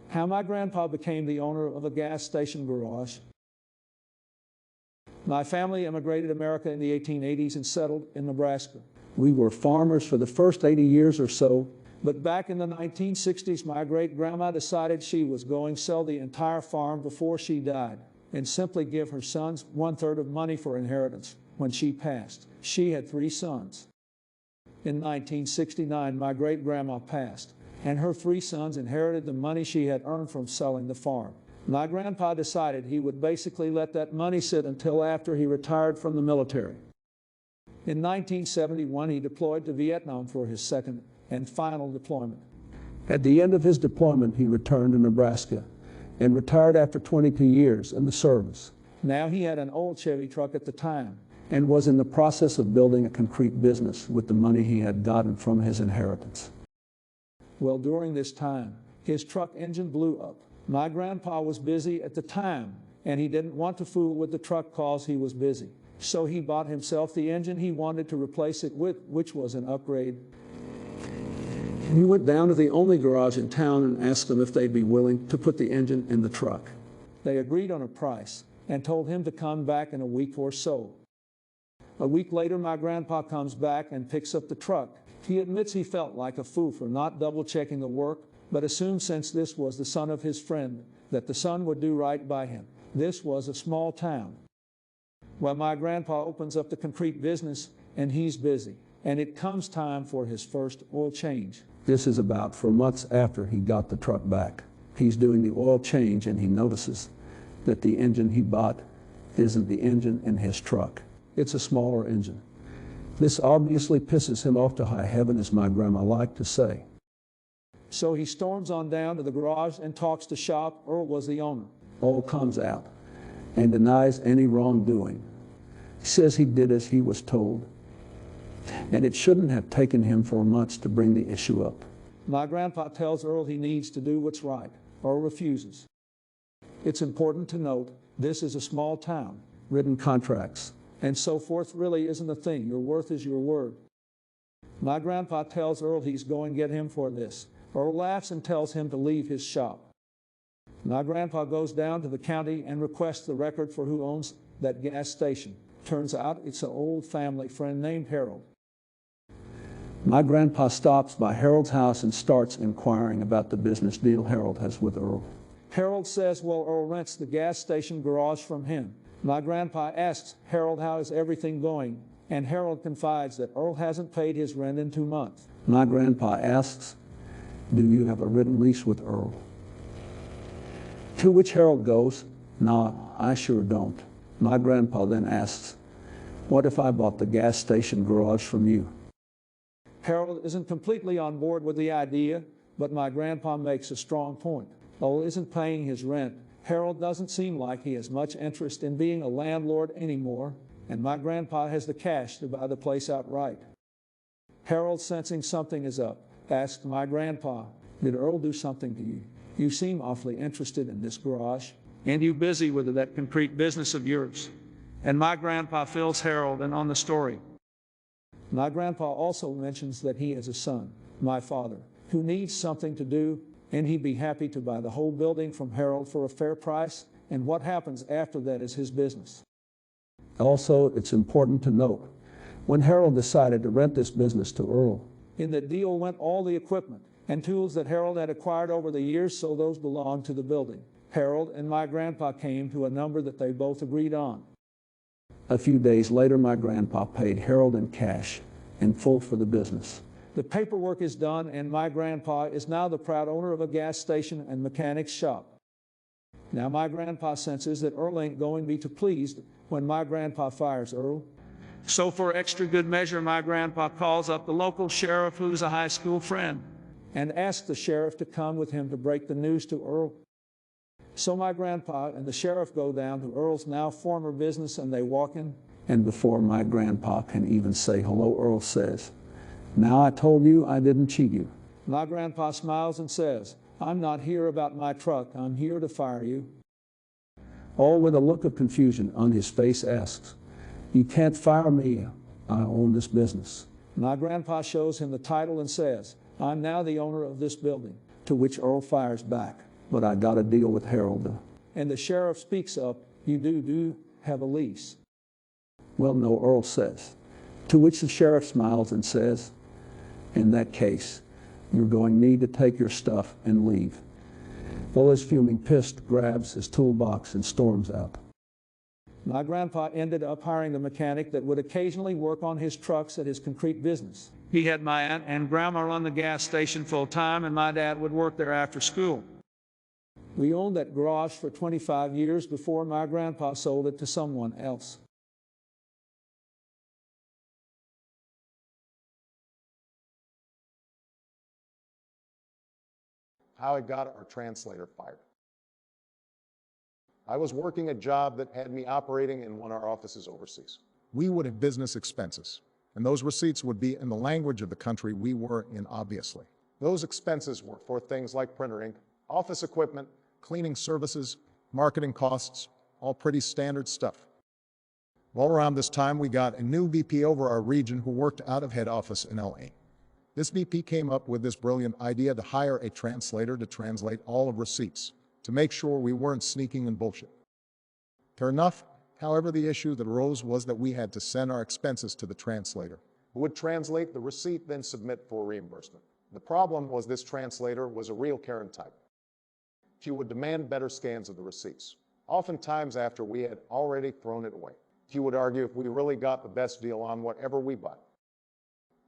How my grandpa became the owner of a gas station garage. My family immigrated to America in the 1880s and settled in Nebraska. We were farmers for the first 80 years or so, but back in the 1960s, my great-grandma decided she was going to sell the entire farm before she died and simply give her sons 1/3 of money for inheritance when she passed. She had 3 sons. In 1969, my great-grandma passed, and her 3 sons inherited the money she had earned from selling the farm. My grandpa decided he would basically let that money sit until after he retired from the military. In 1971, he deployed to Vietnam for his second and final deployment. At the end of his deployment, he returned to Nebraska and retired after 22 years in the service. Now he had an old Chevy truck at the time and was in the process of building a concrete business with the money he had gotten from his inheritance. Well, during this time, his truck engine blew up. My grandpa was busy at the time, and he didn't want to fool with the truck cause he was busy. So he bought himself the engine he wanted to replace it with, which was an upgrade. He went down to the only garage in town and asked them if they'd be willing to put the engine in the truck. They agreed on a price and told him to come back in a week or so. A week later, my grandpa comes back and picks up the truck. He admits he felt like a fool for not double-checking the work, but assumed since this was the son of his friend, that the son would do right by him. This was a small town. Well, my grandpa opens up the concrete business, and he's busy. And it comes time for his first oil change. This is about 4 months after he got the truck back. He's doing the oil change, and he notices that the engine he bought isn't the engine in his truck. It's a smaller engine. This obviously pisses him off to high heaven, as my grandma liked to say. So he storms on down to the garage and talks to shop. Earl was the owner. Earl comes out and denies any wrongdoing. He says he did as he was told, and it shouldn't have taken him 4 months to bring the issue up. My grandpa tells Earl he needs to do what's right. Earl refuses. It's important to note, this is a small town. Written contracts and so forth really isn't a thing. Your worth is your word. My grandpa tells Earl he's going to get him for this. Earl laughs and tells him to leave his shop. My grandpa goes down to the county and requests the record for who owns that gas station. Turns out it's an old family friend named Harold. My grandpa stops by Harold's house and starts inquiring about the business deal Harold has with Earl. Harold says, well, Earl rents the gas station garage from him. My grandpa asks Harold how is everything going, and Harold confides that Earl hasn't paid his rent in 2 months. My grandpa asks, do you have a written lease with Earl? To which Harold goes, nah, I sure don't. My grandpa then asks, what if I bought the gas station garage from you? Harold isn't completely on board with the idea, but my grandpa makes a strong point. Earl isn't paying his rent. Harold doesn't seem like he has much interest in being a landlord anymore, and my grandpa has the cash to buy the place outright. Harold, sensing something is up, asks my grandpa, did Earl do something to you? You seem awfully interested in this garage, and you busy with that concrete business of yours. And my grandpa fills Harold in on the story. My grandpa also mentions that he has a son, my father, who needs something to do, and he'd be happy to buy the whole building from Harold for a fair price, and what happens after that is his business. Also, it's important to note, when Harold decided to rent this business to Earl, in the deal went all the equipment and tools that Harold had acquired over the years, so those belonged to the building. Harold and my grandpa came to a number that they both agreed on. A few days later, my grandpa paid Harold in cash, in full for the business. The paperwork is done, and my grandpa is now the proud owner of a gas station and mechanic's shop. Now my grandpa senses that Earl ain't going to be too pleased when my grandpa fires Earl. So for extra good measure, my grandpa calls up the local sheriff, who's a high school friend, and asks the sheriff to come with him to break the news to Earl. So my grandpa and the sheriff go down to Earl's now former business, and they walk in, and before my grandpa can even say hello, Earl says, now I told you I didn't cheat you. My grandpa smiles and says, I'm not here about my truck, I'm here to fire you. All with a look of confusion on his face asks, you can't fire me, I own this business. My grandpa shows him the title and says, I'm now the owner of this building, to which Earl fires back, but I got a deal with Harold. And the sheriff speaks up, you do have a lease. Well, no, Earl says. To which the sheriff smiles and says, in that case, you're going to need to take your stuff and leave. Bullis, fuming, pissed, grabs his toolbox and storms out. My grandpa ended up hiring the mechanic that would occasionally work on his trucks at his concrete business. He had my aunt and grandma run the gas station full time, and my dad would work there after school. We owned that garage for 25 years before my grandpa sold it to someone else. How I got our translator fired. I was working a job that had me operating in one of our offices overseas. We would have business expenses, and those receipts would be in the language of the country we were in, obviously. Those expenses were for things like printer ink, office equipment, cleaning services, marketing costs, all pretty standard stuff. Well, around this time, we got a new VP over our region who worked out of head office in LA. This VP came up with this brilliant idea to hire a translator to translate all of receipts, to make sure we weren't sneaking in bullshit. Fair enough. However, the issue that arose was that we had to send our expenses to the translator, who would translate the receipt, then submit for reimbursement. The problem was this translator was a real Karen type. She would demand better scans of the receipts, oftentimes after we had already thrown it away. She would argue if we really got the best deal on whatever we bought.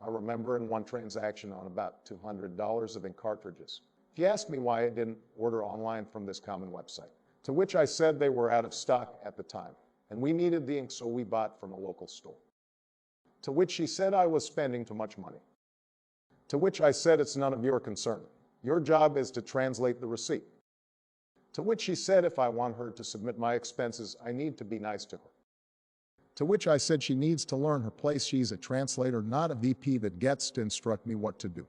I remember in one transaction on about $200 of ink cartridges. She asked me why I didn't order online from this common website, to which I said they were out of stock at the time, and we needed the ink, so we bought from a local store. To which she said I was spending too much money. To which I said it's none of your concern. Your job is to translate the receipt. To which she said if I want her to submit my expenses, I need to be nice to her. To which I said she needs to learn her place. She's a translator, not a VP that gets to instruct me what to do.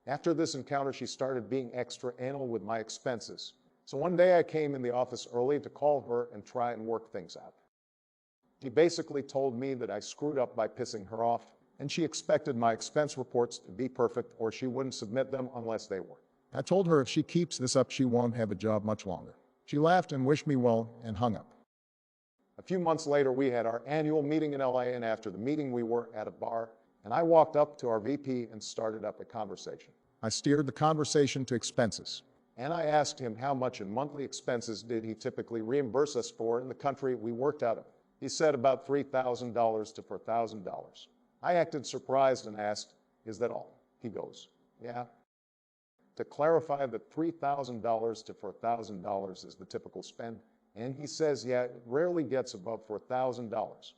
After this encounter, she started being extra anal with my expenses. So one day I came in the office early to call her and try and work things out. She basically told me that I screwed up by pissing her off, and she expected my expense reports to be perfect or she wouldn't submit them unless they were. I told her if she keeps this up, she won't have a job much longer. She laughed and wished me well and hung up. A few months later, we had our annual meeting in LA, and after the meeting, we were at a bar, and I walked up to our VP and started up a conversation. I steered the conversation to expenses, and I asked him how much in monthly expenses did he typically reimburse us for in the country we worked out of. He said about $3,000 to $4,000. I acted surprised and asked, is that all? He goes, yeah. To clarify that $3,000 to $4,000 is the typical spend, and he says, yeah, it rarely gets above $4,000.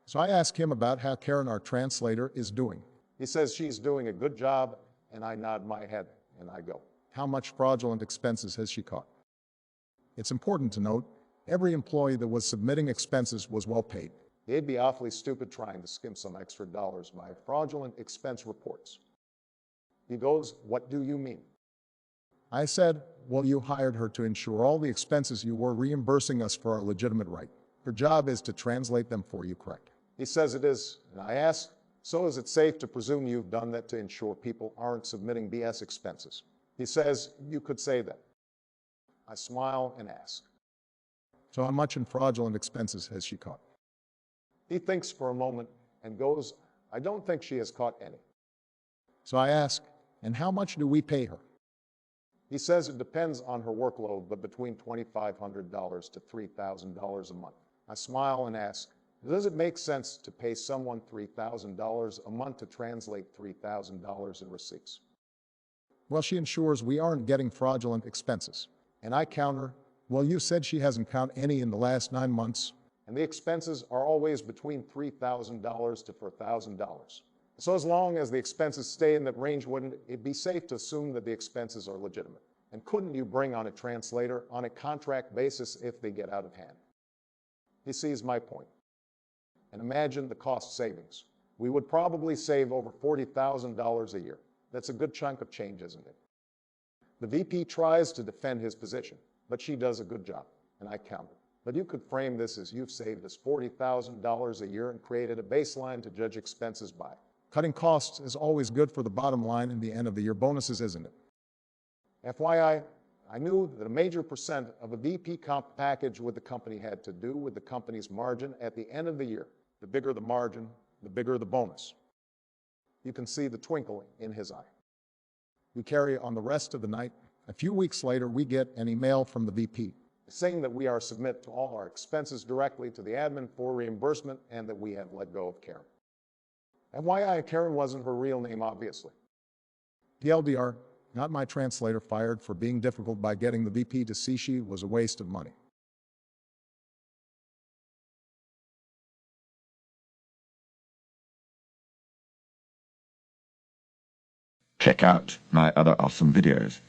So I ask him about how Karen, our translator, is doing. He says she's doing a good job, and I nod my head, and I go, how much fraudulent expenses has she caught? It's important to note, every employee that was submitting expenses was well paid. They'd be awfully stupid trying to skim some extra dollars by fraudulent expense reports. He goes, what do you mean? I said, well, you hired her to ensure all the expenses you were reimbursing us for our legitimate right. Her job is to translate them for you, correct? He says it is, and I ask, so is it safe to presume you've done that to ensure people aren't submitting BS expenses? He says, you could say that. I smile and ask, so how much in fraudulent expenses has she caught? He thinks for a moment and goes, I don't think she has caught any. So I ask, and how much do we pay her? He says it depends on her workload, but between $2,500 to $3,000 a month. I smile and ask, does it make sense to pay someone $3,000 a month to translate $3,000 in receipts? Well, she ensures we aren't getting fraudulent expenses. And I counter, well, you said she hasn't counted any in the last 9 months. And the expenses are always between $3,000 to $4,000. So as long as the expenses stay in that range, wouldn't it be safe to assume that the expenses are legitimate? And couldn't you bring on a translator on a contract basis if they get out of hand? He sees my point. And imagine the cost savings. We would probably save over $40,000 a year. That's a good chunk of change, isn't it? The VP tries to defend his position, but she does a good job, and I counter. But you could frame this as you've saved us $40,000 a year and created a baseline to judge expenses by. Cutting costs is always good for the bottom line and the end of the year bonuses, isn't it? FYI, I knew that a major percent of a VP comp package with the company had to do with the company's margin at the end of the year. The bigger the margin, the bigger the bonus. You can see the twinkle in his eye. We carry on the rest of the night. A few weeks later, we get an email from the VP saying that we are to submit to all our expenses directly to the admin for reimbursement and that we have let go of Karen. FYI, Karen wasn't her real name, obviously. TLDR, not my translator fired for being difficult by getting the VP to see she was a waste of money. Check out my other awesome videos.